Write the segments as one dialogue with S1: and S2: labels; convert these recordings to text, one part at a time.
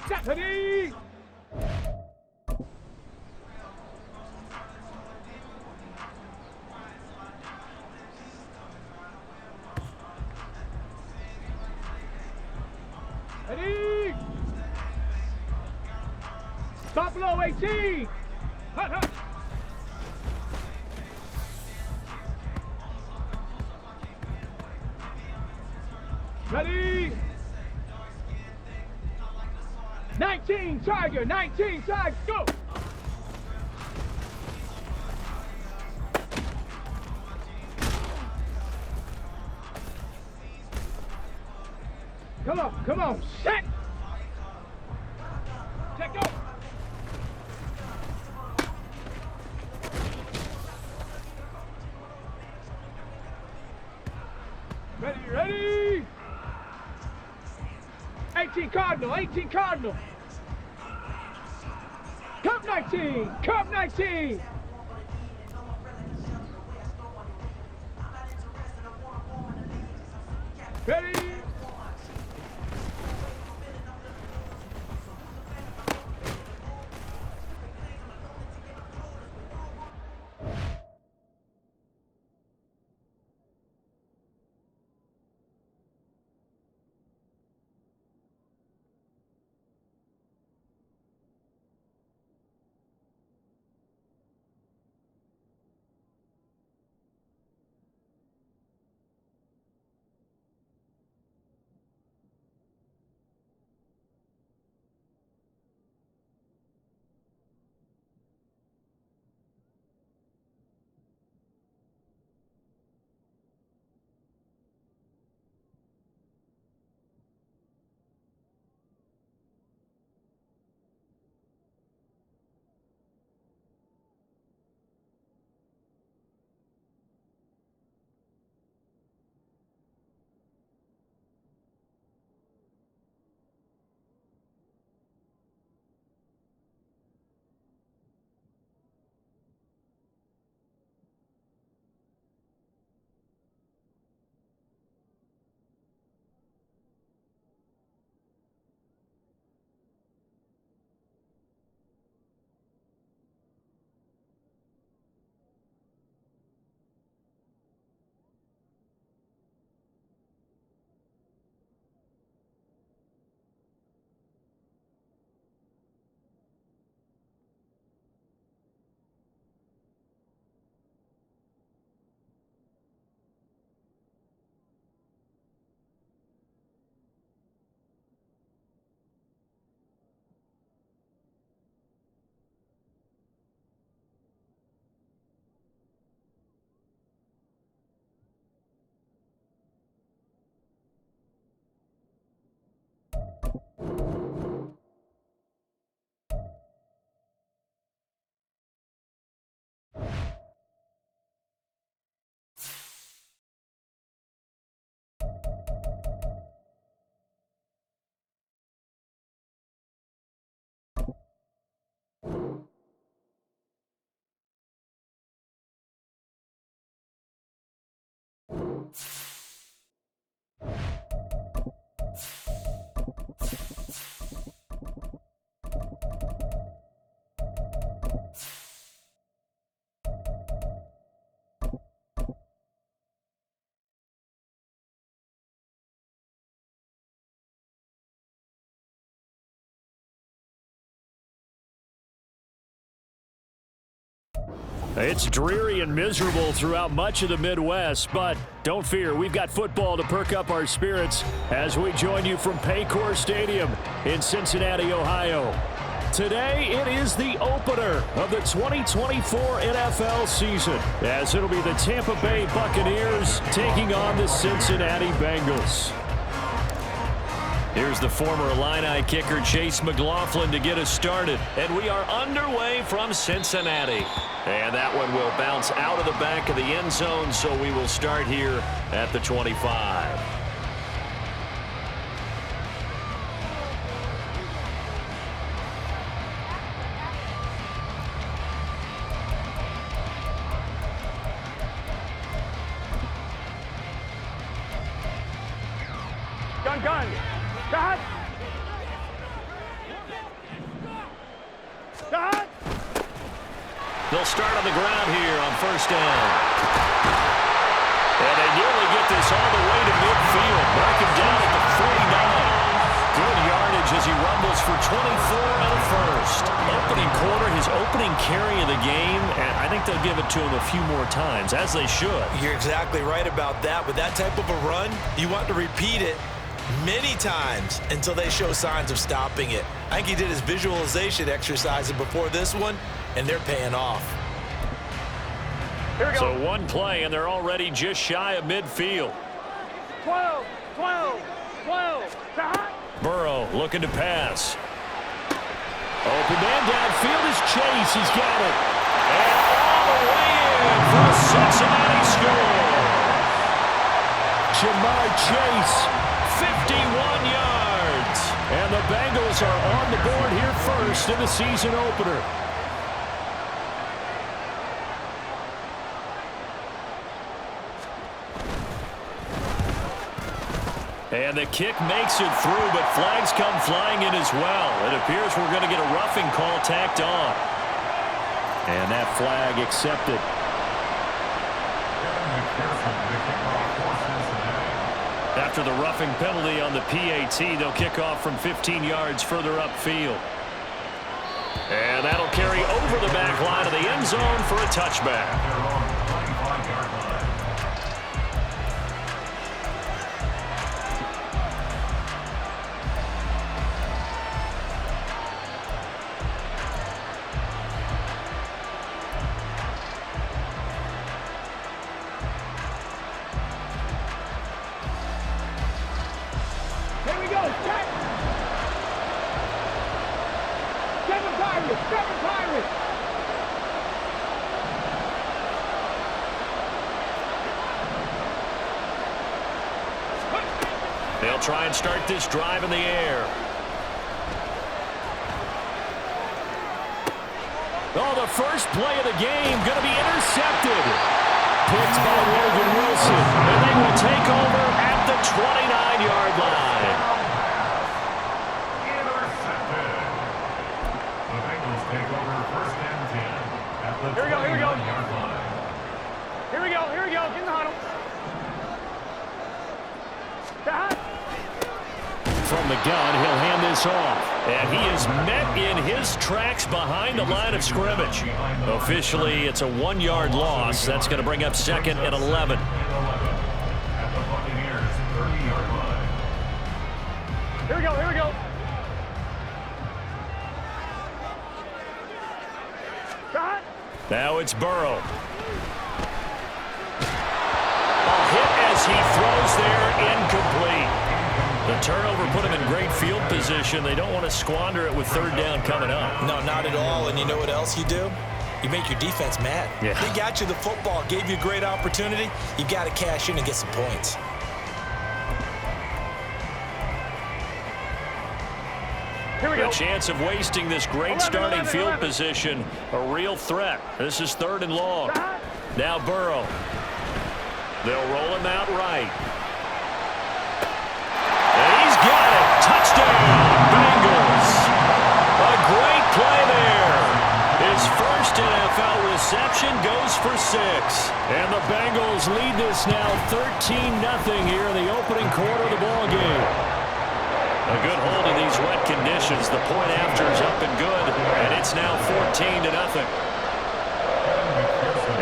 S1: Ready? Ready? Stop below 18. Hut, hut. Ready? 19 Tiger, 19 Tiger, go! Come on, set! Check, go! Ready? 18 Cardinal, 18 Cardinal! Cup 19, Cup 19! Ready?
S2: It's dreary and miserable throughout much of the Midwest, but don't fear, we've got football to perk up our spirits as we join you from Paycor Stadium in Cincinnati, Ohio. Today, it is the opener of the 2024 NFL season, as it'll be the Tampa Bay Buccaneers taking on the Cincinnati Bengals.
S3: Here's the former Illini kicker Chase McLaughlin to get us started. And we are underway from Cincinnati. And that one will bounce out of the back of the end zone, so we will start here at the 25.
S1: Gun. Cut.
S3: They'll start on the ground here on first down. And they nearly get this all the way to midfield. Mark him down at the 49. Good yardage as he rumbles for 24 and a first. Opening quarter, his opening carry of the game, and I think they'll give it to him a few more times, as they should.
S4: You're exactly right about that. With that type of a run, you want to repeat it many times until they show signs of stopping it. I think he did his visualization exercises before this one, and they're paying off.
S1: Here we go.
S3: So one play, and they're already just shy of midfield.
S1: 12, 12, 12.
S3: Burrow looking to pass. Open man downfield is Chase. He's got it. And all the way in for a Cincinnati score.
S2: Jamar Chase.
S3: 51 yards.
S2: And the Bengals are on the board here first in the season opener.
S3: And the kick makes it through, but flags come flying in as well. It appears we're going to get a roughing call tacked on.
S2: And that flag accepted.
S3: After the roughing penalty on the PAT, they'll kick off from 15 yards further upfield. And that'll carry over the back line of the end zone for a touchback.
S1: Here we go. Check. Seven Pirates. Seven Pirates.
S3: They'll try and start this drive in the air.
S2: Oh, the first play of the game going to be intercepted. Picked by Logan Wilson.
S3: And they will take over at the 29-yard line.
S5: Intercepted. The Bengals take over first and 10 at the
S1: Here we go, here we go.
S5: 29-yard line.
S1: Here we go. Here we go. Get in the huddle.
S3: From the gun, he'll hand this off. And he is met in his tracks behind the line of scrimmage. Officially, it's a 1-yard loss. That's going to bring up second and 11.
S5: At the Buccaneers 30-yard line.
S1: Here we go. Here we go.
S3: Now it's Burrow. A hit as he throws there, incomplete. The turnover put him in great field position. They don't want to squander it with third down coming up.
S4: No, not at all. And you know what else you do? You make your defense mad.
S3: Yeah.
S4: They got you the football, gave you a great opportunity. You got to cash in and get some points.
S1: Here we go.
S3: A chance of wasting this great starting field position. A real threat. This is third and long. Now Burrow. They'll roll him out right. And he's got it. Touchdown, Bengals. A great play there. His first NFL reception goes for 6.
S2: And the Bengals lead this now 13-0 here in the opening quarter of the ball game.
S3: A good hold in these wet conditions. The point after is up and good, and it's now 14-0.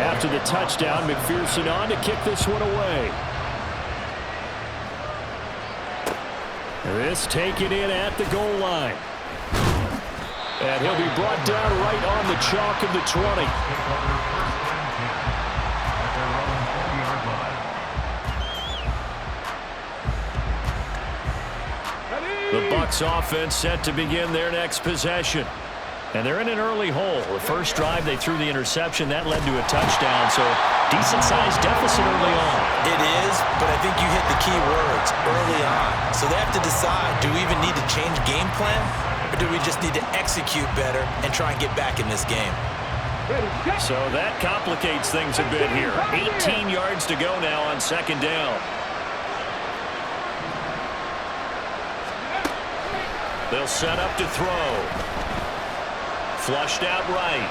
S2: After the touchdown, McPherson on to kick this one away. This taken in at the goal line. And he'll be brought down right on the chalk of the 20.
S3: The Bucs offense set to begin their next possession. And they're in an early hole. The first drive, they threw the interception. That led to a touchdown, so decent-sized deficit early on.
S4: It is, but I think you hit the key words early on. So they have to decide, do we even need to change game plan, or do we just need to execute better and try and get back in this game?
S3: So that complicates things a bit here. 18 yards to go now on second down. They'll set up to throw. Flushed out right.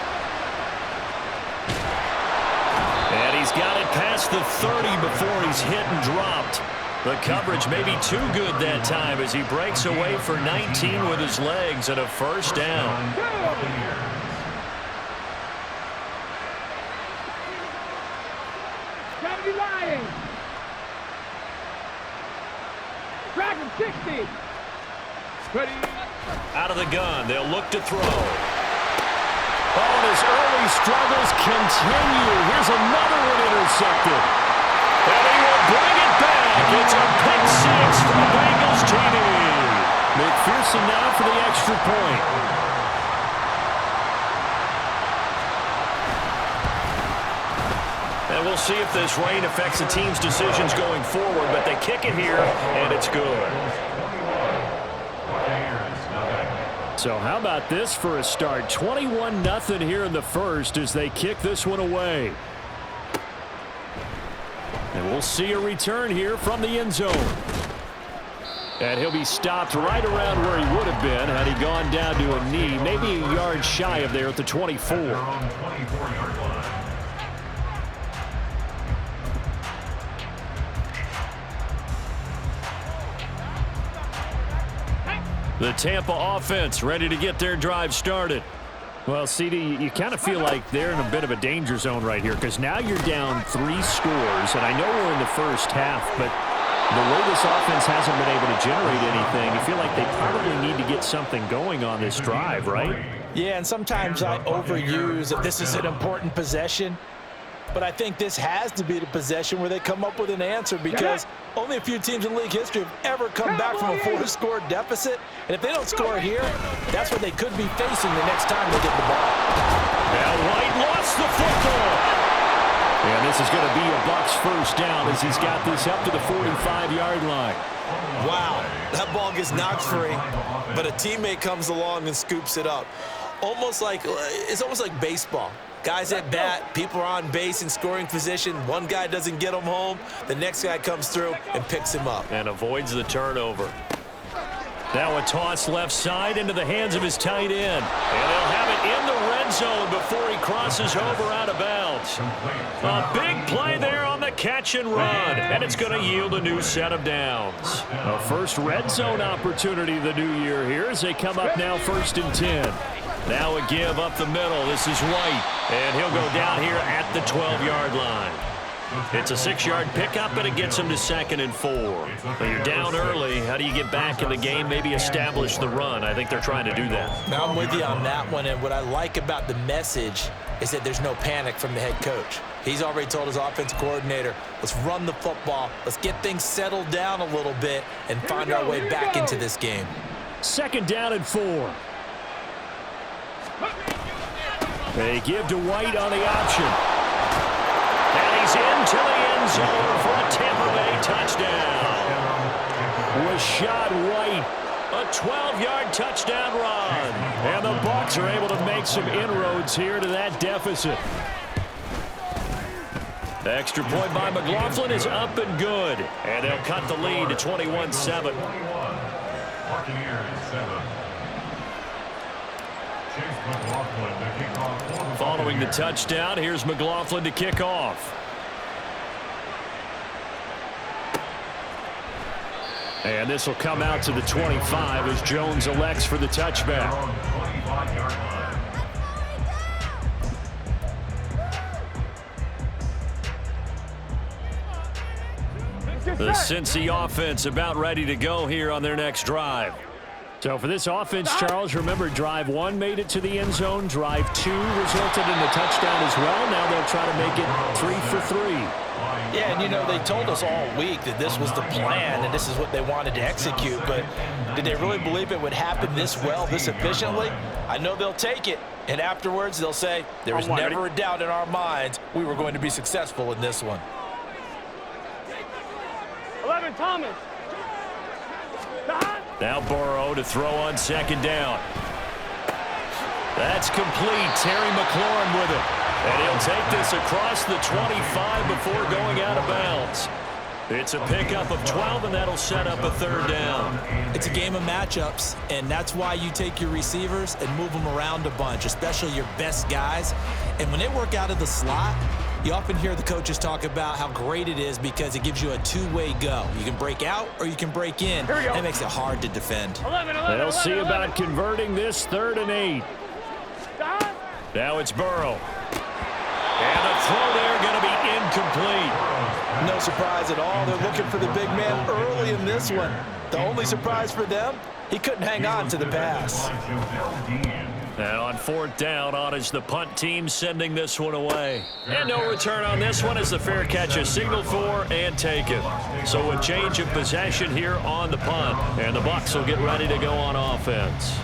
S3: And he's got it past the 30 before he's hit and dropped. The coverage may be too good that time as he breaks away for 19 with his legs and a first down.
S1: Gravity lying. Drag him 60. Ready.
S3: Out of the gun, they'll look to throw. Oh, and his early struggles continue. Here's another one intercepted. And he will bring it back. It's a pick six for the Bengals TD.
S2: McPherson now for the extra point.
S3: And we'll see if this rain affects the team's decisions going forward, but they kick it here, and it's good.
S2: So how about this for a start? 21-0 here in the first as they kick this one away. And we'll see a return here from the end zone. And he'll be stopped right around where he would have been had he gone down to a knee, maybe a yard shy of there at the 24.
S3: The Tampa offense ready to get their drive started.
S2: Well, CD, you kind of feel like they're in a bit of a danger zone right here because now you're down 3 scores, and I know we're in the first half, but the way this offense hasn't been able to generate anything, you feel like they probably need to get something going on this drive, right?
S4: Yeah, and sometimes I overuse that this is an important possession. But I think this has to be the possession where they come up with an answer because only a few teams in league history have ever come back from a 4-score deficit. And if they don't score here, that's what they could be facing the next time they get the ball.
S3: Now White lost the football.
S2: And this is going to be a Bucs first down as he's got this up to the 45-yard line.
S4: Wow, that ball gets knocked free, but a teammate comes along and scoops it up. It's almost like baseball. Guys at bat, people are on base in scoring position. One guy doesn't get him home. The next guy comes through and picks him up.
S3: And avoids the turnover. Now a toss left side into the hands of his tight end. And they'll have it in the red zone before he crosses over out of bounds. A big play there on the catch and run. And it's going to yield a new set of downs.
S2: A first red zone opportunity the new year here as they come up now 1st and 10.
S3: Now a give up the middle. This is White. And he'll go down here at the 12-yard line. It's a 6-yard pickup, and it gets him to 2nd and 4. When you're down early, how do you get back in the game, maybe establish the run? I think they're trying to do that.
S4: Now I'm with you on that one, and what I like about the message is that there's no panic from the head coach. He's already told his offensive coordinator, let's run the football, let's get things settled down a little bit and find our way back into this game.
S2: 2nd down and 4. They give to White on the option.
S3: And he's into the end zone for a Tampa Bay touchdown.
S2: Rashad White.
S3: A 12-yard touchdown run.
S2: And the Bucs are able to make some inroads here to that deficit.
S3: The extra point by McLaughlin is up and good. And they'll cut the lead to 21-7. Following the touchdown, here's McLaughlin to kick off.
S2: And this will come out to the 25 as Jones elects for the touchback.
S3: The Cincy offense about ready to go here on their next drive.
S2: So for this offense, Charles, remember drive 1 made it to the end zone. Drive 2 resulted in a touchdown as well. Now they'll try to make it 3 for 3.
S4: Yeah, and you know, they told us all week that this was the plan and this is what they wanted to execute, but did they really believe it would happen this well, this efficiently? I know they'll take it, and afterwards they'll say, there was never a doubt in our minds we were going to be successful in this one.
S1: 11 Thomas.
S3: Now Burrow to throw on 2nd down. That's complete. Terry McLaurin with it. And he'll take this across the 25 before going out of bounds. It's a pickup of 12, and that'll set up a 3rd down.
S4: It's a game of matchups, and that's why you take your receivers and move them around a bunch, especially your best guys. And when they work out of the slot, you often hear the coaches talk about how great it is because it gives you a two-way go. You can break out or you can break in. That makes it hard to defend.
S2: They'll see about converting this 3rd and 8. Now it's Burrow. And the throw there going to be incomplete.
S4: No surprise at all. They're looking for the big man early in this one. The only surprise for them, he couldn't hang on to the pass.
S2: And on 4th down, on is the punt team sending this one away. And no return on this one as the fair catch is signaled for and taken. So a change of possession here on the punt. And the Bucs will get ready to go on offense.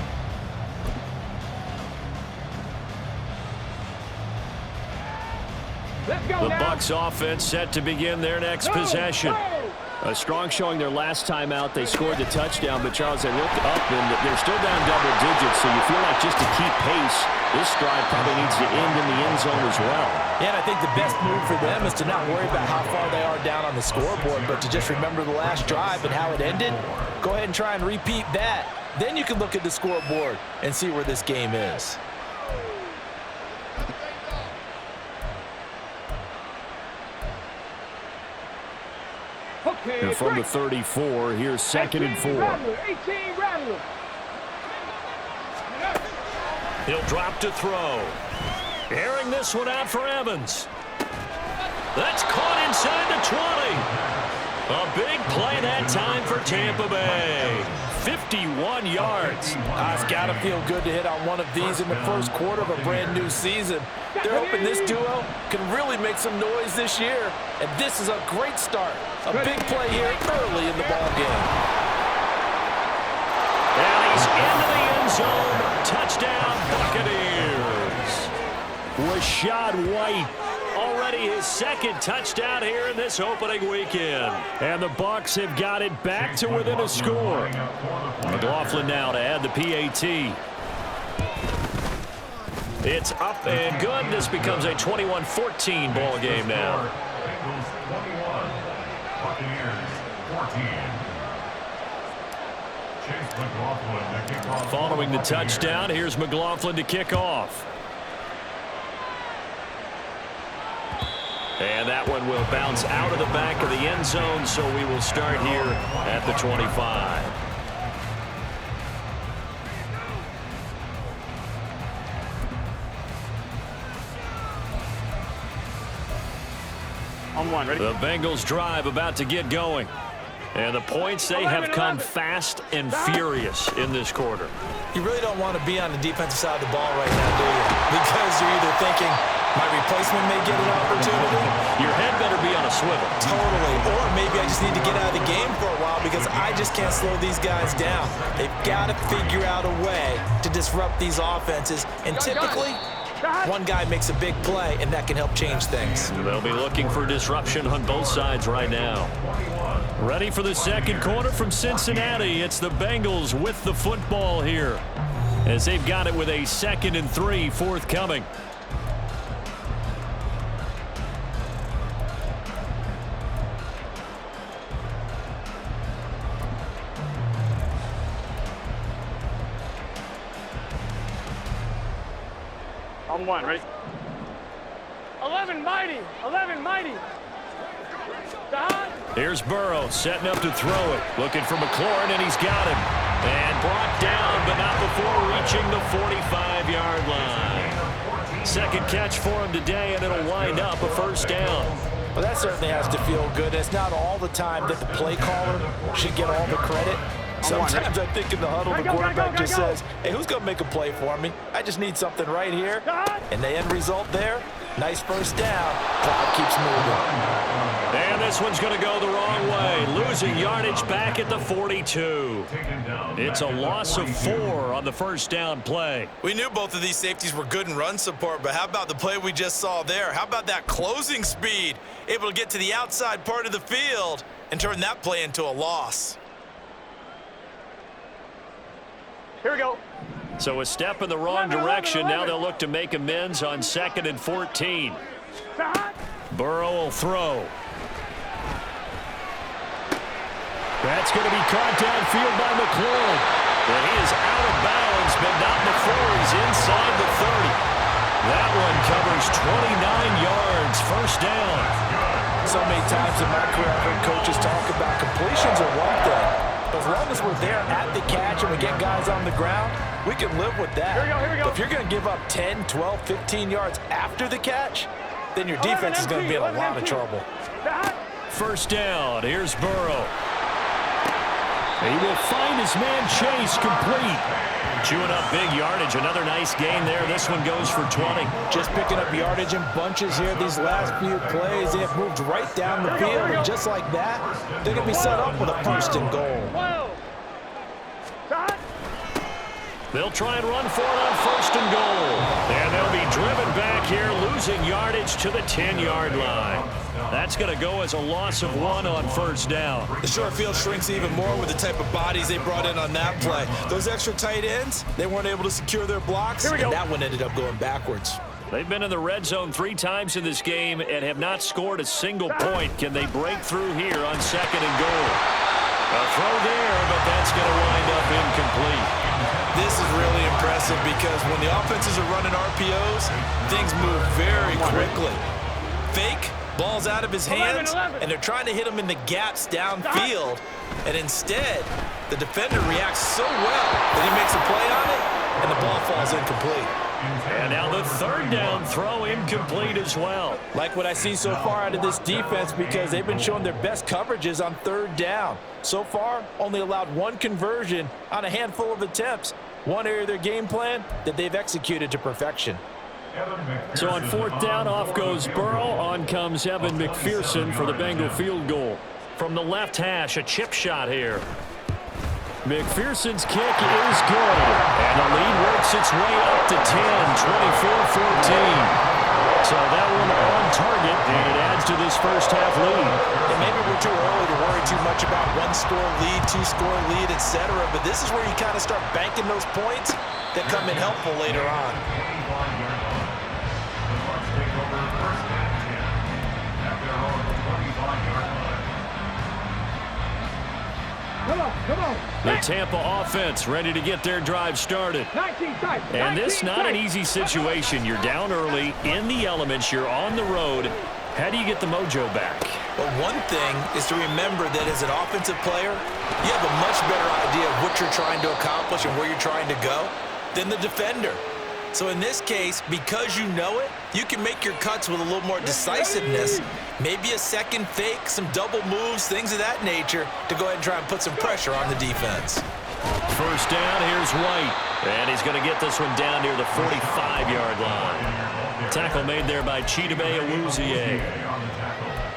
S2: The Bucs offense set to begin their next possession. A strong showing their last time out. They scored the touchdown, but Charles, they looked up and they're still down double digits, so you feel like just to keep pace, this drive probably needs to end in the end zone as well.
S4: Yeah, and I think the best move for them is to not worry about how far they are down on the scoreboard, but to just remember the last drive and how it ended. Go ahead and try and repeat that. Then you can look at the scoreboard and see where this game is.
S2: And from the 34, here's 2nd and 4. He'll drop to throw. Airing this one out for Evans. That's caught inside the 20. A big play that time for Tampa Bay. 51 yards.
S4: It's got to feel good to hit on one of these in the first quarter of a brand new season. They're hoping this duo can really make some noise this year, and this is a great start. A big play here early in the ball game.
S2: And he's into the end zone. Touchdown, Buccaneers. Rashad White, already his 2nd touchdown here in this opening weekend. And the Bucs have got it back to within a score. McLaughlin now to add the PAT. It's up and good. This becomes a 21-14 ball game now. Following the touchdown, here's McLaughlin to kick off. And that one will bounce out of the back of the end zone, so we will start here at the 25.
S1: On 1, ready?
S2: The Bengals drive about to get going. And the points, they have come fast and furious in this quarter.
S4: You really don't want to be on the defensive side of the ball right now, do you? Because you're either thinking, my replacement may get an opportunity.
S2: Your head better be on a swivel.
S4: Totally. Or maybe I just need to get out of the game for a while because I just can't slow these guys down. They've got to figure out a way to disrupt these offenses. And typically, one guy makes a big play, and that can help change things.
S2: They'll be looking for disruption on both sides right now. Ready for the second quarter from Cincinnati. It's the Bengals with the football here as they've got it with a 2nd and 3 forthcoming.
S1: On 1, ready? 11 mighty, 11 mighty.
S2: Here's Burrow setting up to throw it. Looking for McLaurin, and he's got him. And brought down, but not before reaching the 45-yard line. Second catch for him today, and it'll wind up a 1st down.
S4: Well, that certainly has to feel good. It's not all the time that the play caller should get all the credit. Sometimes I think in the huddle, the quarterback just says, hey, who's going to make a play for me? I just need something right here. And the end result there, nice 1st down. Clock keeps moving.
S2: And this one's going to go the wrong way. Losing yardage back at the 42. It's a loss of 4 on the 1st down play.
S4: We knew both of these safeties were good in run support, but how about the play we just saw there? How about that closing speed? Able to get to the outside part of the field and turn that play into a loss.
S1: Here we go.
S2: So a step in the wrong direction. Now they'll look to make amends on 2nd and 14. Burrow will throw. That's going to be caught downfield by McLaurin.
S3: And he is out of bounds, but not before he's inside the 30. That one covers 29 yards, first down.
S4: So many times in my career, I've heard coaches talk about completions are one thing. But as long as we're there at the catch and we get guys on the ground, we can live with that.
S1: Here we go.
S4: But if you're going to give up 10, 12, 15 yards after the catch, then your defense is going to be in a lot of trouble.
S3: First down, here's Burrow.
S2: He will find his man Chase complete.
S3: Chewing up big yardage. Another nice gain there. This one goes for 20.
S4: Just picking up yardage in bunches here these last few plays. They have moved right down the field, and just like that, they're going to be set up with a first and goal.
S3: They'll try and run for it on first and goal. And they'll be driven back here, losing yardage to the 10-yard line. That's going to go as a loss of 1 on first down.
S4: The short field shrinks even more with the type of bodies they brought in on that play. Those extra tight ends, they weren't able to secure their blocks, and that one ended up going backwards.
S3: They've been in the red zone 3 times in this game and have not scored a single point. Can they break through here on second and goal? A throw there, but that's going to wind up incomplete.
S4: This is really impressive because when the offenses are running RPOs, things move very quickly. Fake, ball's out of his hands, and they're trying to hit him in the gaps downfield. And instead, the defender reacts so well that he makes a play on it, and the ball falls incomplete.
S3: And now the third down throw incomplete as well.
S4: Like what I see so far out of this defense because they've been showing their best coverages on third down. So far, only allowed 1 conversion on a handful of attempts. One area of their game plan that they've executed to perfection.
S2: So on fourth down, off goes Burrow. On comes Evan McPherson for the Bengal field goal.
S3: From the left hash, a chip shot here.
S2: McPherson's kick is good.
S3: And the lead works its way up to 10, 24-14. So that one on target, and it adds to this first half lead.
S4: And maybe we're too early to worry too much about 1-score lead, 2-score lead, etc. But this is where you kind of start banking those points that come in helpful later on.
S1: Come on.
S3: The Tampa offense ready to get their drive started.
S1: 19 strike.
S3: And this not an easy situation. You're down early, in the elements, you're on the road. How do you get the mojo back?
S4: Well, one thing is to remember that as an offensive player, you have a much better idea of what you're trying to accomplish and where you're trying to go than the defender. So in this case, because you know it, you can make your cuts with a little more decisiveness. Maybe a second fake, some double moves, things of that nature to go ahead and try and put some pressure on the defense.
S3: First down, here's White. And he's going to get this one down near the 45-yard line. Tackle made there by Chidobe Awuzie.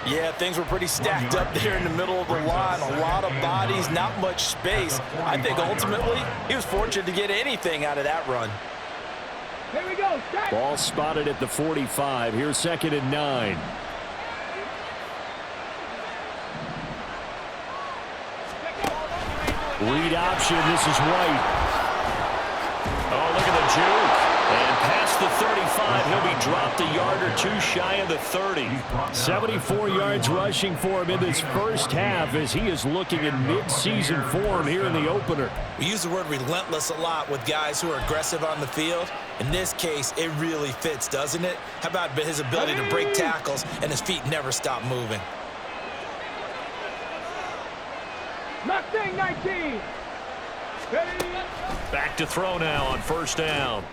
S4: Yeah, things were pretty stacked up there in the middle of the line. A lot of bodies, not much space. I think ultimately he was fortunate to get anything out of that run.
S1: Here we go. Start.
S2: Ball spotted at the 45. Here's 2nd and 9. Read option. This is White.
S3: Oh, look at the juke. And past the 35, he'll be dropped a yard or 2 shy of the 30.
S2: 74 yards rushing for him in this first half as he is looking in mid-season form here in the opener.
S4: We use the word relentless a lot with guys who are aggressive on the field. In this case, it really fits, doesn't it? How about his ability to break tackles and his feet never stop moving?
S1: Mustang 19. Ready.
S3: Back to throw now on first down.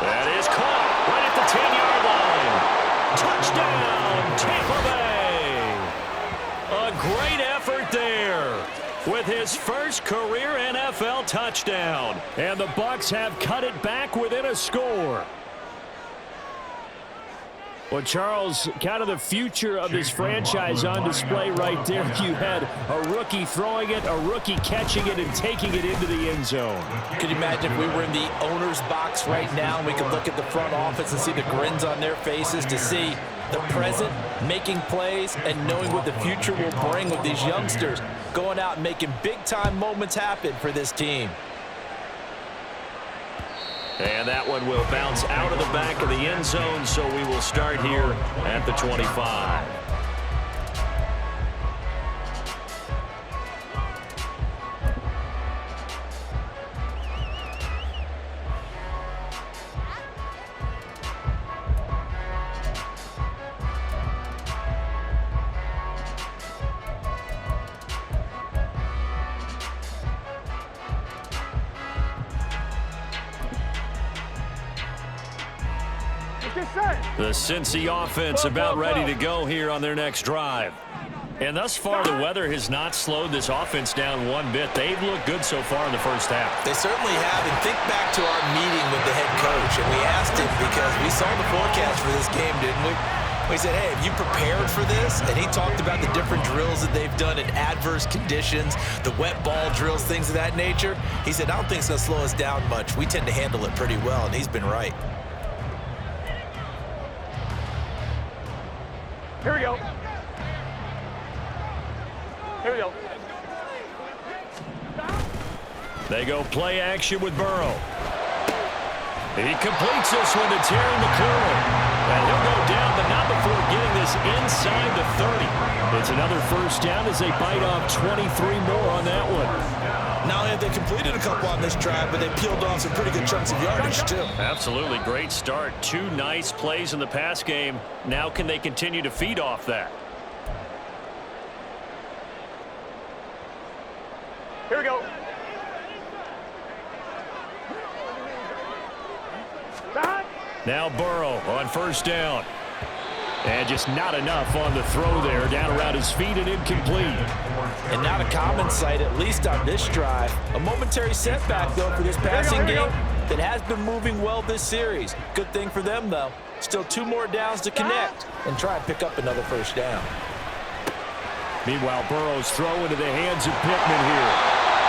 S3: That is caught right at the 10-yard line. Touchdown, Tampa Bay. A great effort there with his first career NFL touchdown.
S2: And the Bucs have cut it back within a score. Well, Charles, kind of the future of this franchise on display right there. You had a rookie throwing it, a rookie catching it, and taking it into the end zone.
S4: Could you imagine if we were in the owner's box right now and we could look at the front office and see the grins on their faces, to see the present making plays and knowing what the future will bring with these youngsters going out and making big-time moments happen for this team.
S3: And that one will bounce out of the back of the end zone, so we will start here at the 25.
S1: get set.
S3: The Cincy offense about ready to go here on their next drive. And thus far, the weather has not slowed this offense down one bit. They've looked good so far in the first half.
S4: They certainly have. And think back to our meeting with the head coach. And we asked him because we saw the forecast for this game, didn't we? We said, hey, have you prepared for this? And he talked about the different drills that they've done in adverse conditions, the wet ball drills, things of that nature. He said, I don't think it's going to slow us down much. We tend to handle it pretty well, and he's been right.
S1: Here we go. Here we go.
S3: They go play action with Burrow. He completes this one to Terry McLaurin. And he'll go down, but not before getting this inside the 30. It's another first down as they bite off 23 more on that one.
S4: Not only have they completed a couple on this drive, but they peeled off some pretty good chunks of yardage, too.
S3: Absolutely great start. Two nice plays in the pass game. Now can they continue to feed off that?
S1: Here we go.
S3: Now Burrow on first down. And just not enough on the throw there. Down around his feet and incomplete.
S4: And not a common sight, at least on this drive. A momentary setback, though, for this passing game that has been moving well this series. Good thing for them, though. Still 2 more downs to connect and try and pick up another first down.
S3: Meanwhile, Burrow's throw into the hands of Pittman here.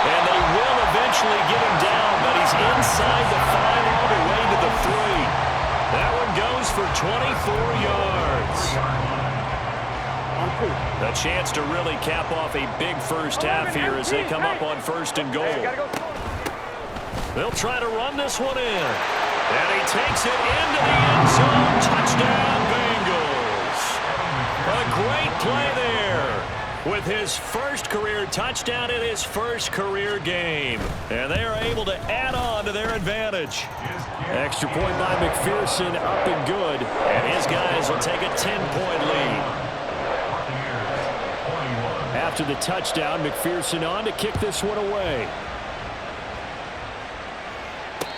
S3: And they will eventually get him down, but he's inside the 5 all the way to the 3. That one goes for 24 yards. A chance to really cap off a big first half here as they come up on first and goal. They'll try to run this one in. And he takes it into the end zone. Touchdown, Bengals. A great play there with his first career touchdown in his first career game. And they are able to add on to their advantage. Extra point by McPherson, up and good. And his guys will take a 10-point lead. After the touchdown, McPherson on to kick this one away.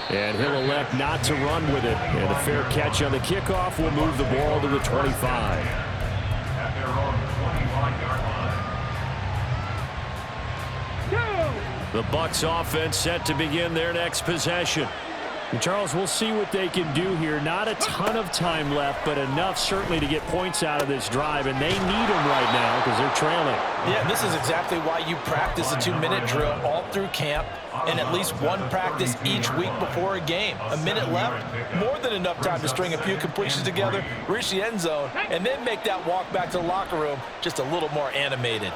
S3: And he'll elect not to run with it. And a fair catch on the kickoff will move the ball to the 25.
S5: At their own 25-yard line.
S3: The Bucs offense set to begin their next possession. And Charles, we'll see what they can do here. Not a ton of time left, but enough certainly to get points out of this drive, and they need them right now because they're trailing.
S4: Yeah, this is exactly why you practice a 2-minute drill all through camp and at least one practice each week before a game. A minute left, more than enough time to string a few completions together, reach the end zone, and then make that walk back to the locker room just a little more animated.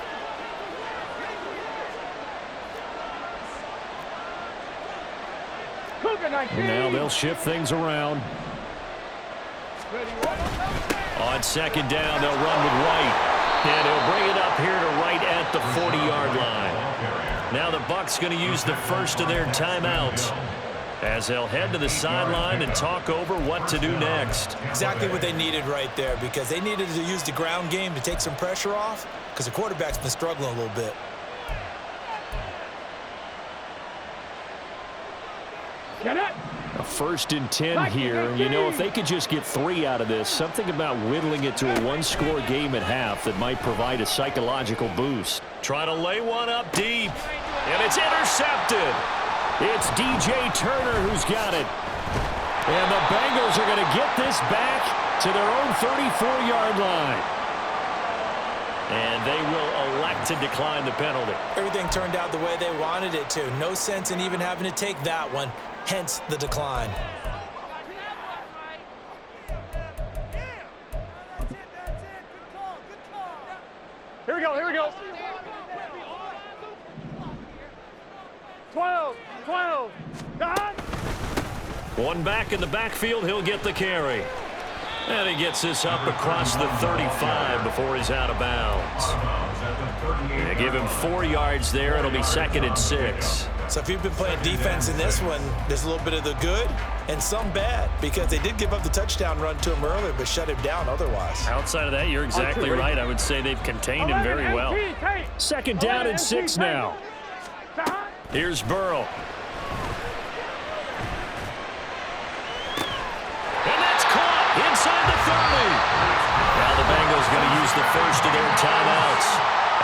S3: Now they'll shift things around. On second down, they'll run with White. And he'll bring it up here to right at the 40-yard line. Now the Bucs going to use the first of their timeouts as they'll head to the sideline and talk over what to do next.
S4: Exactly what they needed right there, because they needed to use the ground game to take some pressure off because the quarterback's been struggling a little bit.
S3: A 1st and 10 here. And you know, if they could just get 3 out of this, something about whittling it to a 1-score game at half that might provide a psychological boost. Try to lay one up deep. And it's intercepted. It's DJ Turner who's got it. And the Bengals are going to get this back to their own 34-yard line. And they will elect to decline the penalty.
S4: Everything turned out the way they wanted it to. No sense in even having to take that one. Hence the decline.
S1: Here we go, here we go. 12, done.
S3: One back in the backfield, he'll get the carry. And he gets this up across the 35 before he's out of bounds. They give him 4 yards there. It'll be 2nd and 6.
S4: So if you've been playing defense in this one, there's a little bit of the good and some bad, because they did give up the touchdown run to him earlier but shut him down otherwise.
S3: Outside of that, you're exactly right. I would say they've contained him very well. 2nd down and 6 now. Here's Burrow. And that's caught the first of their timeouts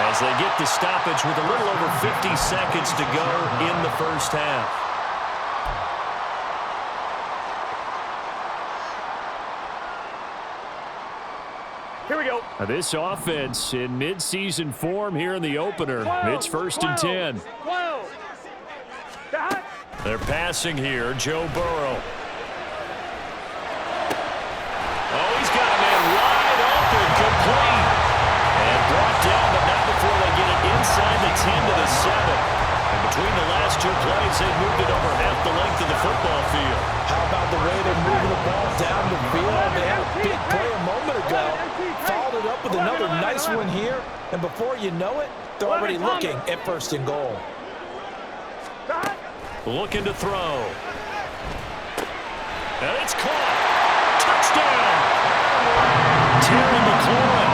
S3: as they get the stoppage with a little over 50 seconds to go in the first half.
S1: Here we go.
S2: This offense in midseason form here in the opener.
S1: 12,
S2: It's 1st and 10.
S1: 12. Stop.
S3: They're passing here, Joe Burrow. Oh, he's got a man wide open, complete. And brought down, but not before they get it inside the 10 to the 7. And between the last two plays, they moved it over half the length of the football field.
S4: How about the way they're moving the ball down the field? They had a big play a moment ago. Followed it up with another nice one here. And before you know it, they're already looking at 1st and goal.
S3: Looking to throw. And it's caught. Touchdown. Terry McLaurin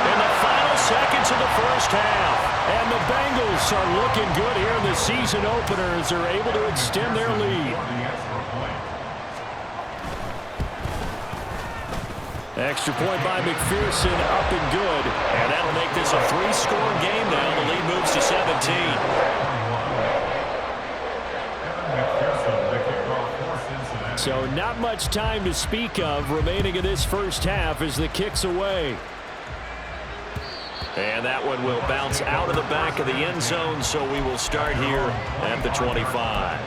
S3: in the final seconds of the first half. And the Bengals are looking good here in the season opener as they're able to extend their lead.
S2: Extra point by McPherson, up and good.
S3: And that'll make this a 3-score game now. The lead moves to 17.
S2: So not much time to speak of remaining in this first half as the kick's away.
S3: And that one will bounce out of the back of the end zone, so we will start here at the 25.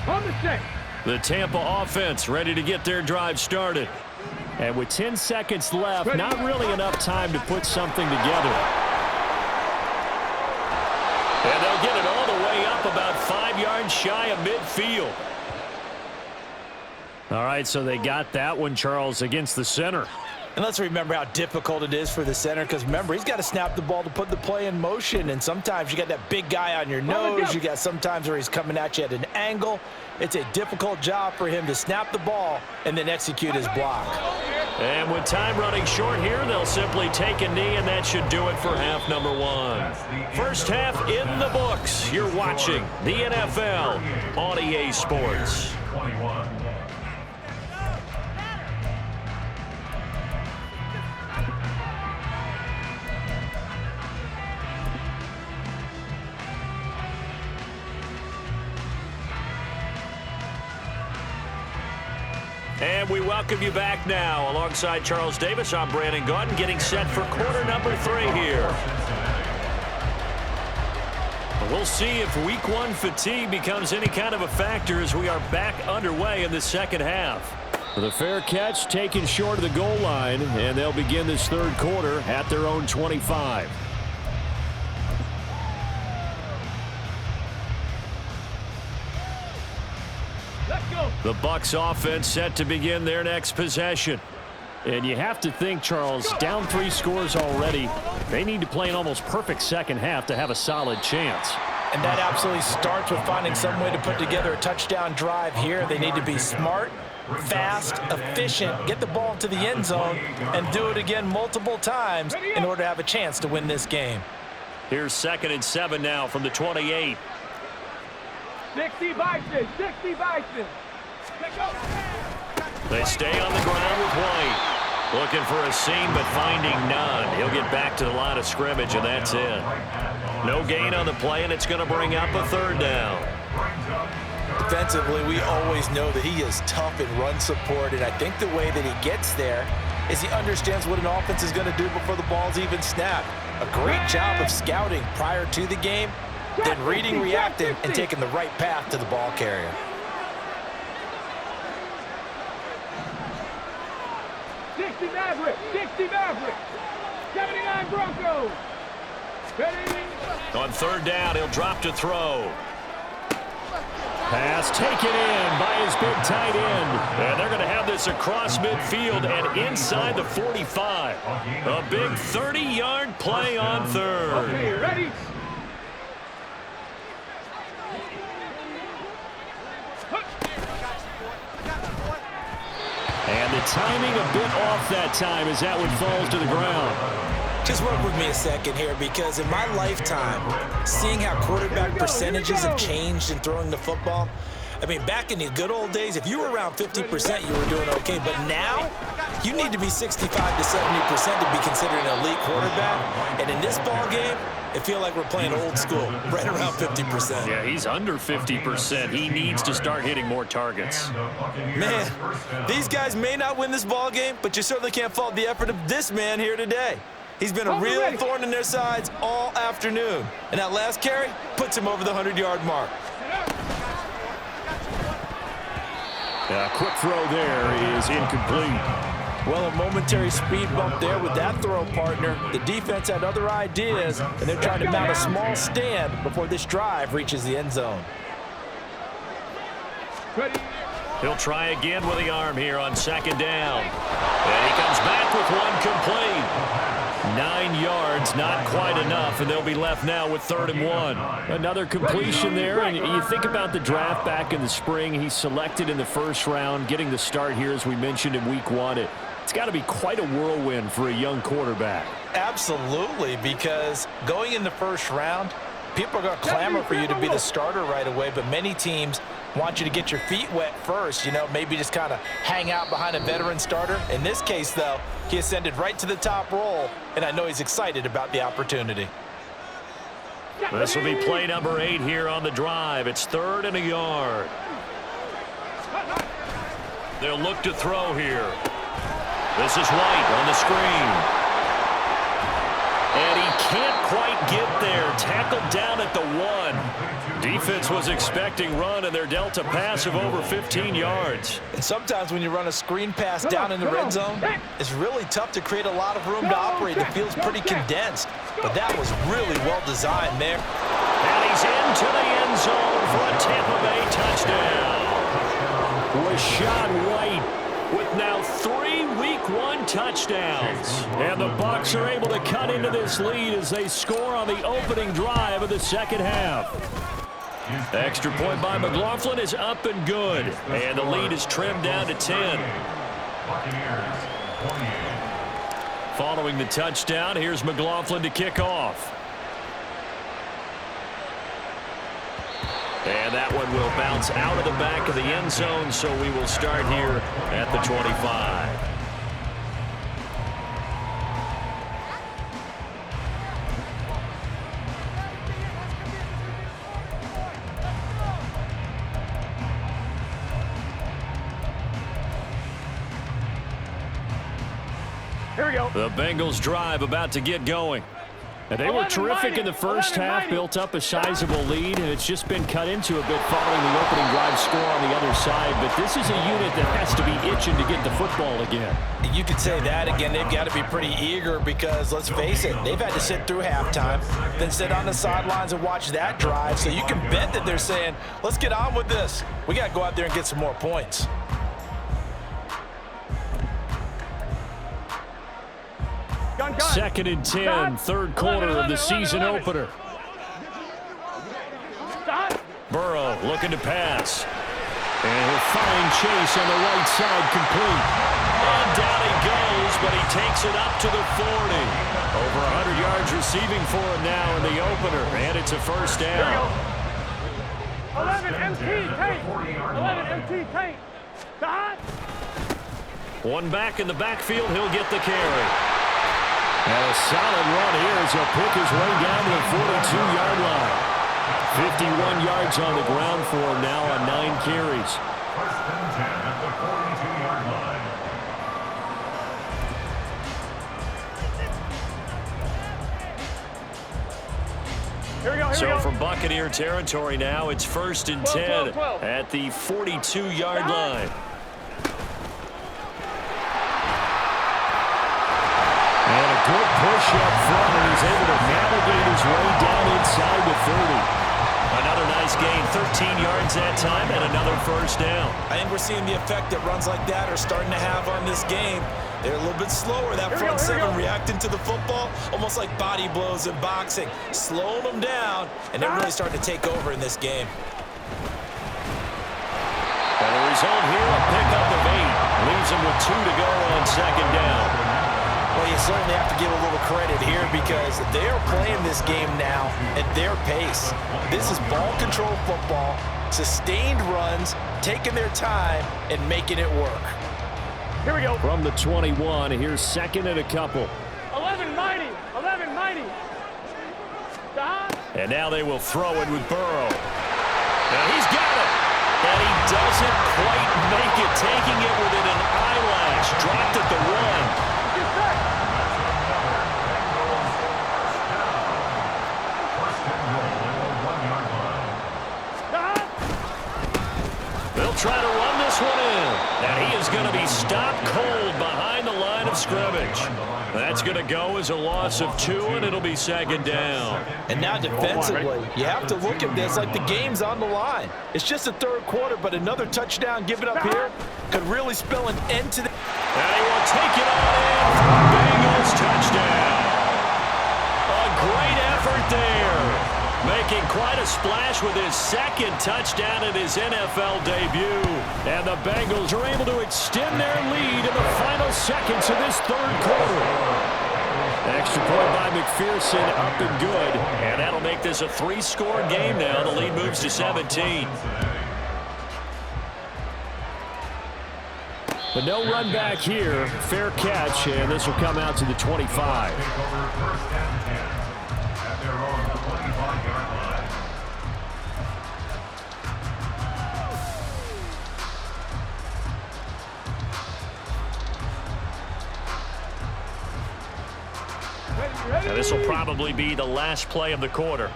S1: On the set.
S2: The Tampa offense ready to get their drive started. And with 10 seconds left, not really enough time to put something together.
S3: And they'll get it all the way up about 5 yards shy of midfield.
S2: All right, so they got that one, Charles, against the center.
S4: And let's remember how difficult it is for the center, because remember, he's got to snap the ball to put the play in motion, and sometimes you got that big guy on your nose. You got sometimes where he's coming at you at an angle. It's a difficult job for him to snap the ball and then execute his block.
S3: And with time running short here, they'll simply take a knee, and that should do it for half number 1. First half in the books. You're watching the NFL on EA Sports.
S5: 21.
S3: And we welcome you back now. Alongside Charles Davis, I'm Brandon Gaudin, getting set for quarter number 3 here. We'll see if week 1 fatigue becomes any kind of a factor as we are back underway in the second half.
S2: The fair catch taken short of the goal line, and they'll begin this third quarter at their own 25. The Bucs offense set to begin their next possession. And you have to think, Charles, down 3 scores already. They need to play an almost perfect second half to have a solid chance.
S4: And that absolutely starts with finding some way to put together a touchdown drive here. They need to be smart, fast, efficient, get the ball to the end zone, and do it again multiple times in order to have a chance to win this game.
S3: Here's 2nd and 7 now from the 28.
S1: 60 Bison. 60 Bison.
S3: They stay on the ground with White. Looking for a seam, but finding none. He'll get back to the line of scrimmage, and that's it. No gain on the play, and it's going to bring up a 3rd down.
S4: Defensively, we always know that he is tough in run support, and I think the way that he gets there is he understands what an offense is going to do before the ball's even snapped. A great job of scouting prior to the game, then reading, reacting, and taking the right path to the ball carrier.
S1: 60 Maverick. 60 Maverick. 79 Broncos. Ready.
S3: On 3rd down, he'll drop to throw.
S2: Pass taken in by his big tight end.
S3: And they're going to have this across midfield and inside the 45. A big 30-yard play on 3rd.
S1: Okay, ready.
S2: And the timing a bit off that time as that one falls to the ground.
S4: Just work with me a second here, because in my lifetime, seeing how quarterback percentages have changed in throwing the football, I mean, back in the good old days, if you were around 50%, you were doing okay. But now, you need to be 65 to 70% to be considered an elite quarterback. And in this ball game, it feels like we're playing old school, right around 50%.
S3: Yeah, he's under 50%. He needs to start hitting more targets.
S4: Man, these guys may not win this ball game, but you certainly can't fault the effort of this man here today. He's been a real thorn in their sides all afternoon. And that last carry puts him over the 100-yard mark.
S2: A quick throw there is incomplete.
S4: Well, a momentary speed bump there with that throw, partner. The defense had other ideas, and they're trying to mount a small stand before this drive reaches the end zone.
S3: He'll try again with the arm here on second down. And he comes back with one complete. 9 yards, not quite enough, and they'll be left now with 3rd and 1.
S2: Another completion there, and you think about the draft back in the spring. He's selected in the first round, getting the start here, as we mentioned, in week 1. It's got to be quite a whirlwind for a young quarterback.
S4: Absolutely, because going in the first round, people are going to clamor for you to be the starter right away, but many teams want you to get your feet wet first, you know, maybe just kind of hang out behind a veteran starter. In this case, though, he ascended right to the top roll, and I know he's excited about the opportunity.
S3: This will be play number 8 here on the drive. It's 3rd and a yard. They'll look to throw here. This is White on the screen. And he can't quite get there. Tackled down at the 1. Defense was expecting run, and they're dealt a pass of over 15 yards.
S4: And sometimes when you run a screen pass down in the red zone, it's really tough to create a lot of room to operate. The field's pretty condensed, but that was really well designed there.
S3: And he's into the end zone for a Tampa Bay touchdown. Rashad White with now 3 Week 1 touchdowns. And the Bucs are able to cut into this lead as they score on the opening drive of the second half. Extra point by McLaughlin is up and good. And the lead is trimmed down to 10. Following the touchdown, here's McLaughlin to kick off. And that one will bounce out of the back of the end zone, so we will start here at the 25.
S2: Here we go.
S3: The Bengals drive about to get going.
S2: And they were terrific in the first half, built up a sizable lead, and it's just been cut into a bit following the opening drive score on the other side. But this is a unit that has to be itching to get the football again.
S4: You could say that again. They've got to be pretty eager because, let's face it, they've had to sit through halftime, then sit on the sidelines and watch that drive. So you can bet that they're saying, let's get on with this. We got to go out there and get some more points.
S2: Second and 10, third quarter of the season opener.
S3: Burrow looking to pass.
S2: And he'll find Chase on the right side, complete.
S3: And down he goes, but he takes it up to the 40. Over 100 yards receiving for him now in the opener, and it's a first down.
S1: 11 MT tank. 11 MT tank.
S3: One back in the backfield, he'll get the carry.
S2: And a solid run here as he'll pick his way down to the 42-yard line. 51 yards on the ground for him now on 9 carries.
S5: First and 10 at the 42-yard line.
S1: Here we go.
S3: So from Buccaneer territory now, it's first and 10 at the 42-yard line.
S2: And a good push up front, and he's able to navigate his way down inside the 30.
S3: Another nice gain, 13 yards that time, and another first down.
S4: I think we're seeing the effect that runs like that are starting to have on this game. They're a little bit slower. That front seven reacting to the football, almost like body blows in boxing, slowing them down, and they're really starting to take over in this game.
S3: And the result here, a pickup of 8. Leaves them with 2 to go on second down.
S4: Well, you certainly have to give a little credit here because they are playing this game now at their pace. This is ball control football. Sustained runs, taking their time, and making it work.
S2: Here we go. From the 21, here's second and a couple.
S1: 11 mighty. 11 mighty. Stop.
S2: And now they will throw it with Burrow. Now he's got it. And he doesn't quite make it, taking it within an eyelash. Dropped at the 1. They'll try to run this one in. And he is going to be stopped cold behind the line of scrimmage. That's going to go as a loss of 2, and it'll be second down.
S4: And now defensively, you have to look at this like the game's on the line. It's just the third quarter, but another touchdown given up here could really spell an end to the...
S2: And he will take it on in for a Bengals touchdown. A great effort there. Making quite a splash with his second touchdown in his NFL debut. And the Bengals are able to extend their lead in the final seconds of this third quarter. Extra point by McPherson, up and good. And that'll make this a 3-score game now. The lead moves to 17. But no run back here. Fair catch, and this will come out to the 25. Now this will probably be the last play of the quarter.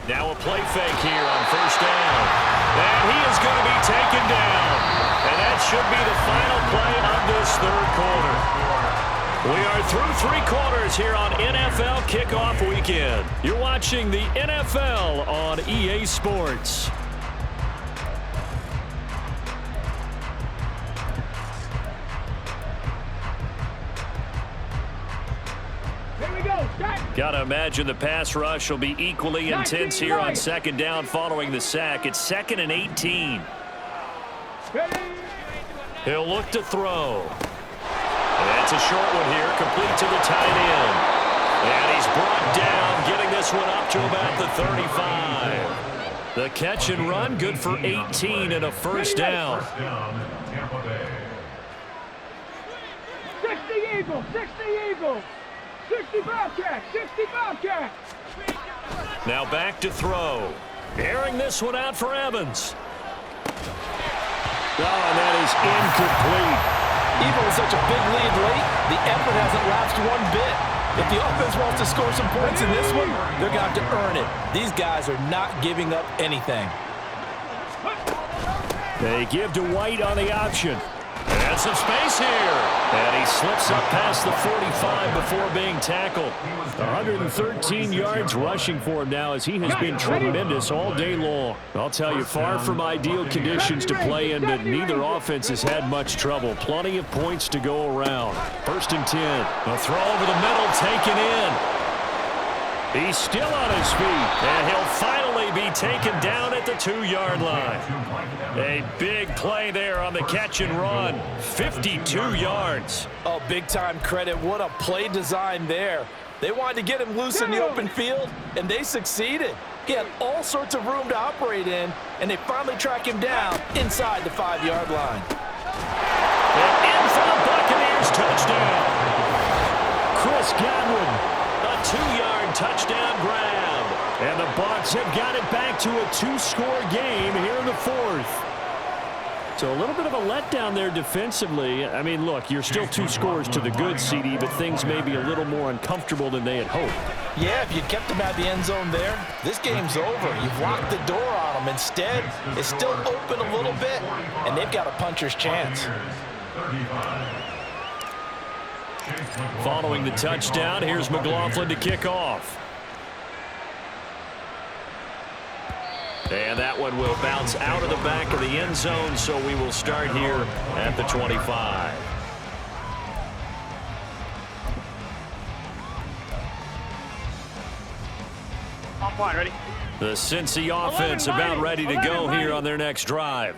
S2: Now a play fake here on first down. And he is going to be taken down. And that should be the final play of this third quarter. We are through 3 quarters here on NFL Kickoff Weekend. You're watching the NFL on EA Sports. Got to imagine the pass rush will be equally intense here on second down following the sack. It's 2nd and 18. He'll look to throw. And that's a short one here, complete to the tight end. And he's brought down, getting this one up to about the 35. The catch and run, good for 18 and a first down.
S1: 60 Eagles, 60 Eagles. 60 Bobcats, 60 Bobcats.
S2: Now back to throw. Airing this one out for Evans. Oh, and that is incomplete.
S4: Even with such a big lead late, the effort hasn't lapsed one bit. If the offense wants to score some points in this one, they're going to have to earn it. These guys are not giving up anything.
S2: They give to White on the option. And some space here. And he slips up past the 45 before being tackled. 113 yards rushing for him now as he has been tremendous all day long. I'll tell you, far from ideal conditions to play in, but neither offense has had much trouble. Plenty of points to go around. 1st and 10. A throw over the middle taken in. He's still on his feet, and he'll finally be taken down at the 2-yard line. A big play there on the catch and run. 52 yards.
S4: Oh, big-time credit. What a play design there. They wanted to get him loose in the open field, and they succeeded. He had all sorts of room to operate in, and they finally track him down inside the 5-yard line.
S2: And in for the Buccaneers touchdown. Chris Godwin. A 2-yard touchdown grab. And the Bucs have got it back to a 2-score game here in the 4th. So a little bit of a letdown there defensively. I mean, look, you're still 2 scores to the good, CD, but things may be a little more uncomfortable than they had hoped.
S4: Yeah, if you kept them out of the end zone there, this game's over. You've locked the door on them. Instead, it's still open a little bit, and they've got a puncher's chance.
S2: Following the touchdown, here's McLaughlin to kick off. And that one will bounce out of the back of the end zone, so we will start here at the 25.
S1: On point, ready?
S2: The Cincy offense about ready to go here on their next drive.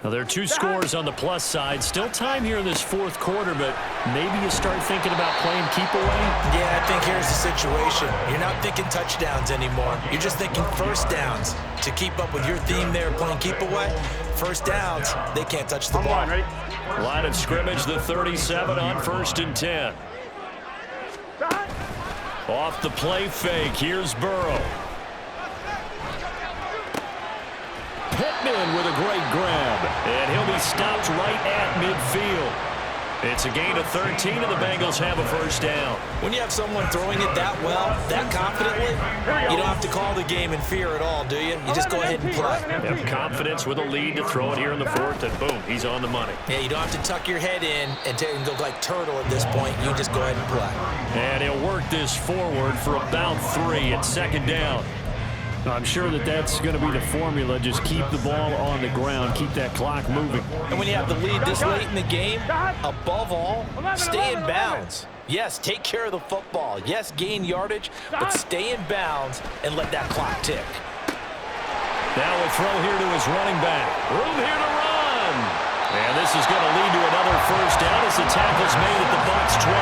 S3: Now, there are two scores on the plus side. Still time here in this fourth quarter, but maybe you start thinking about playing keep away?
S4: Yeah, I think here's the situation. You're not thinking touchdowns anymore. You're just thinking first downs. To keep up with your theme there, playing keep away, first downs, they can't touch the ball.
S3: Line of scrimmage, the 37 on 1st and 10. Off the play fake, here's Burrow. Pittman with a great grab, and he'll be stopped right at midfield. It's a gain of 13, and the Bengals have a first down.
S4: When you have someone throwing it that well, that confidently, you don't have to call the game in fear at all, do you? You just go ahead and play.
S3: Have confidence with a lead to throw it here in the fourth, and boom, he's on the money.
S4: Yeah, you don't have to tuck your head in and go like turtle at this point. You just go ahead and play.
S3: And he'll work this forward for about 3 at 2nd down.
S2: I'm sure that's going to be the formula. Just keep the ball on the ground. Keep that clock moving.
S4: And when you have the lead this late in the game, above all, stay in bounds. Yes, take care of the football. Yes, gain yardage, but stay in bounds and let that clock tick.
S3: Now we'll throw here to his running back. Room here to run. And this is going to lead to another first down as the tackle's made at the Bucs 28.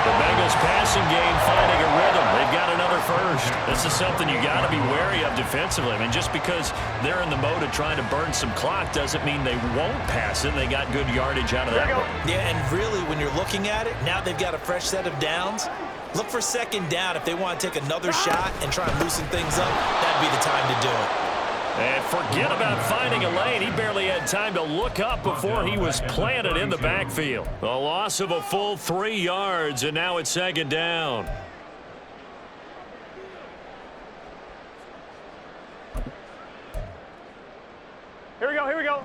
S3: The Bengals passing game finding a rhythm. They've got another first. This is something you got to be wary of defensively. I mean, just because they're in the mode of trying to burn some clock doesn't mean they won't pass it. They got good yardage out of that one.
S4: Yeah, and really, when you're looking at it, now they've got a fresh set of downs. Look for 2nd down if they want to take another shot and try and loosen things up. That'd be the time to do it.
S3: And forget about finding a lane. He barely had time to look up before he was planted in the backfield. A loss of a full 3 yards, and now it's 2nd down.
S1: Here we go, here we go.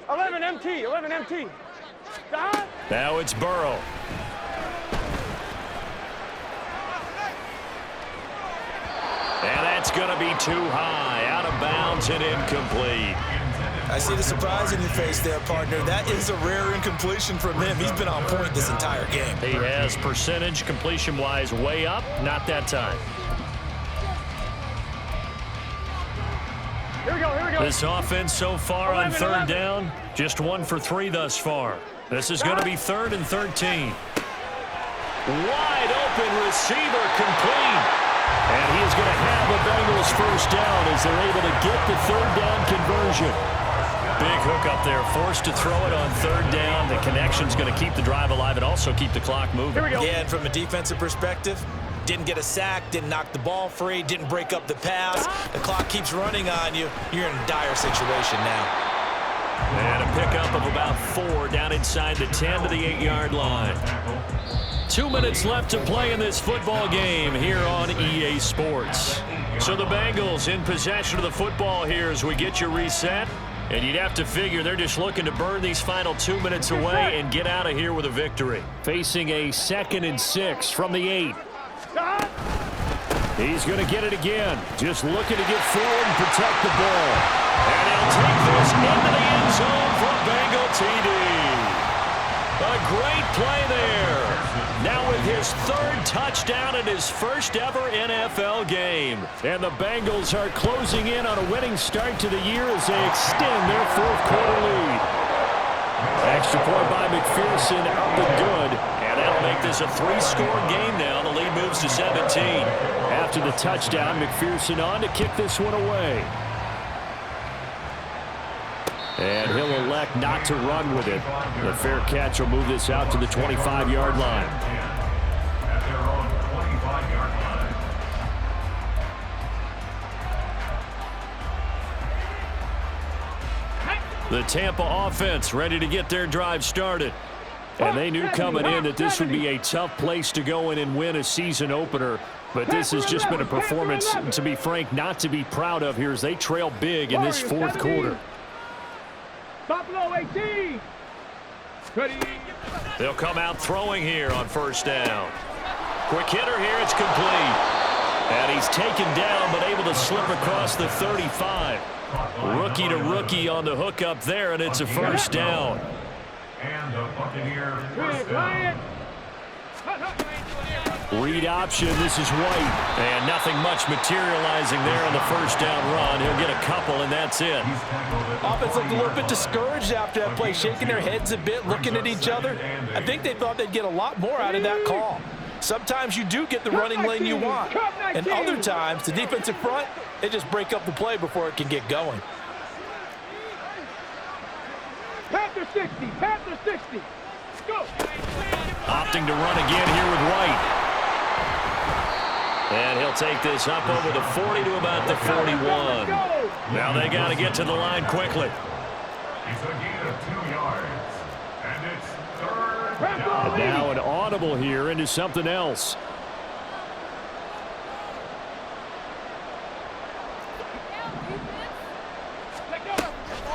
S1: Eleven MT.
S3: Now it's Burrow. And that's going to be too high, out of bounds and incomplete.
S4: I see the surprise in your face there, partner. That is a rare incompletion from him. He's been on point this entire game.
S3: He has percentage completion-wise way up, not that time.
S1: Here we go.
S3: This offense so far on 3rd down, just 1 for 3 thus far. This is going to be 3rd and 13. Wide open receiver complete. And he is going to have the Bengals first down as they're able to get the 3rd down conversion. Big hook up there, forced to throw it on 3rd down. The connection's going to keep the drive alive and also keep the clock moving.
S4: Yeah, and from a defensive perspective, didn't get a sack, didn't knock the ball free, didn't break up the pass. The clock keeps running on you. You're in a dire situation now.
S3: And a pickup of about 4 down inside the 10 to the 8-yard line. 2 minutes left to play in this football game here on EA Sports. So the Bengals in possession of the football here as we get you reset. And you'd have to figure they're just looking to burn these final 2 minutes away and get out of here with a victory.
S2: Facing a 2nd and 6 from the 8. He's going to get it again. Just looking to get forward and protect the ball.
S3: And he'll take this into the end zone for a Bengal TD. A great play there. Now with his 3rd touchdown in his first ever NFL game.
S2: And the Bengals are closing in on a winning start to the year as they extend their 4th quarter lead. Extra point by McPherson up and good.
S3: And that'll make this a 3-score game now. The lead moves to 17.
S2: After the touchdown, McPherson on to kick this one away. And he'll elect not to run with it. The fair catch will move this out to the 25-yard line.
S5: At their own 25-yard line.
S3: The Tampa offense ready to get their drive started.
S2: And they knew coming in that this would be a tough place to go in and win a season opener. But this has just been a performance, to be frank, not to be proud of here as they trail big in this 4th quarter.
S1: Buffalo 18.
S3: They'll come out throwing here on 1st down. Quick hitter here, it's complete. And he's taken down but able to slip across the 35. Rookie to rookie on the hook up there, and it's a 1st down.
S5: And the Buccaneers first down.
S2: Read option, this is White.
S3: And nothing much materializing there on the first down run. He'll get a couple, and that's it.
S4: Offense looked a little bit discouraged after that play, shaking their heads a bit, looking at each other. I think they thought they'd get a lot more out of that call. Sometimes you do get the running lane you want, and other times the defensive front, they just break up the play before it can get going.
S1: Panther 60, Panther 60. Go.
S3: Opting to run again here with White. And he'll take this up over the 40 to about the 41. Now they got to get to the line quickly.
S5: It's a gain of 2 yards. And it's third down.
S2: And now an audible here into something else.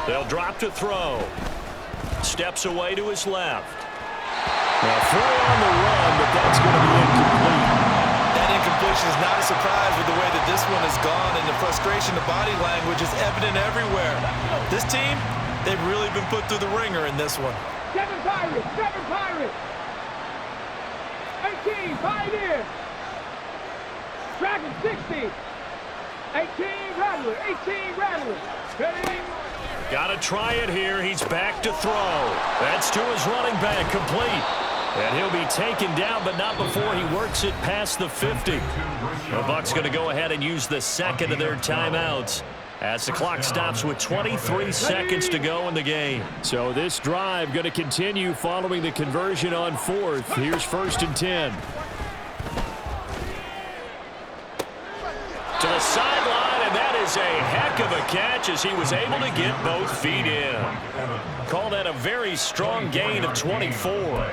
S3: They'll drop to throw. Steps away to his left.
S2: Now throw on the run, but that's going to be incomplete.
S4: That incompletion is not a surprise with the way that this one has gone, and the frustration, the body language is evident everywhere. This team, they've really been put through the ringer in this one.
S1: 7 Pirates, 7 Pirates. 18 Pioneers. Dragon 60. 18 Rattler, 18 Rattler. Ready?
S3: Got to try it here. He's back to throw. That's to his running back, complete. And he'll be taken down, but not before he works it past the 50. The Bucs going to go ahead and use the second of their timeouts as the clock stops with 23 seconds to go in the game.
S2: So this drive going to continue following the conversion on 4th. Here's 1st and 10.
S3: To the sideline, and that is a heck of a catch as he was able to get both feet in. Call that a very strong gain of 24.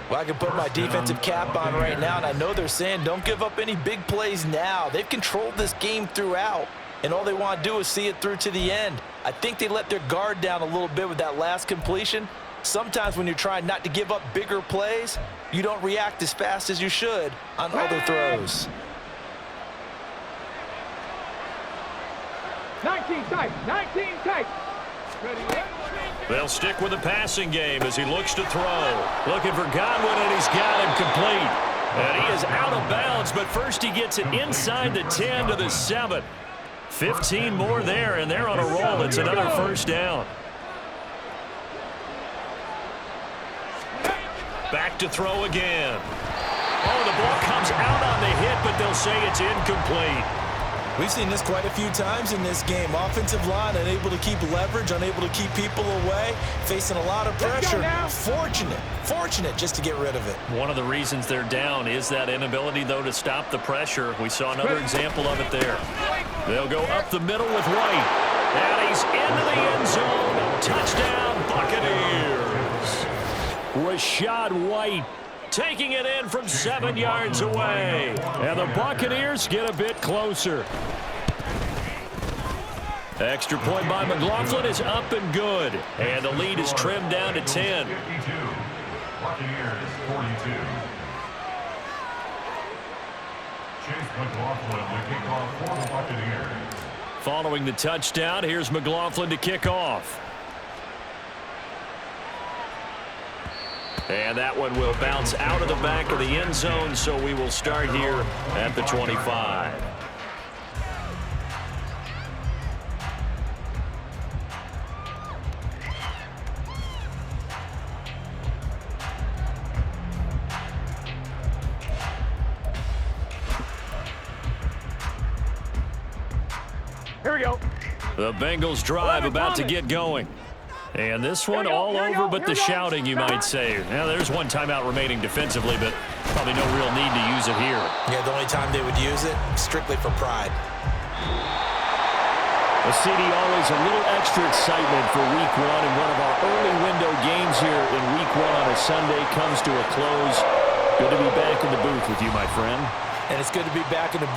S4: Well, I can put my defensive cap on right now, and I know they're saying don't give up any big plays now. They've controlled this game throughout, and all they want to do is see it through to the end. I think they let their guard down a little bit with that last completion. Sometimes when you're trying not to give up bigger plays, you don't react as fast as you should on other throws.
S1: 19 tight, 19 tight. Ready?
S3: They'll stick with the passing game as he looks to throw. Looking for Godwin, and he's got him complete. And he is out of bounds, but first he gets it inside the 10 to the 7. 15 more there, and they're on a roll. It's another first down. Back to throw again. Oh, the ball comes out on the hit, but they'll say it's incomplete.
S4: We've seen this quite a few times in this game. Offensive line unable to keep leverage, unable to keep people away, facing a lot of pressure. Fortunate just to get rid of it.
S3: One of the reasons they're down is that inability, though, to stop the pressure. We saw another example of it there. They'll go up the middle with White. And he's into the end zone. Touchdown, Buccaneers.
S2: Rachaad White
S3: taking it in from 7 yards away.
S2: And the Buccaneers get a bit closer.
S3: Extra point by McLaughlin is up and good. And the lead is trimmed down to 10.
S5: 52. Buccaneers 42. Chase McLaughlin, the kickoff for the Buccaneers.
S3: Following the touchdown, here's McLaughlin to kick off. And that one will bounce out of the back of the end zone, so we will start here at the 25.
S1: Here we go.
S3: The Bengals drive about to get going. And this one all over but the shouting, you might say. Now, there's one timeout remaining defensively, but probably no real need to use it here.
S4: Yeah, the only time they would use it, strictly for pride.
S2: Well, CD, always a little extra excitement for Week 1, and one of our early window games here in Week 1 on a Sunday comes to a close. Good to be back in the booth with you, my friend.
S4: And it's good to be back in the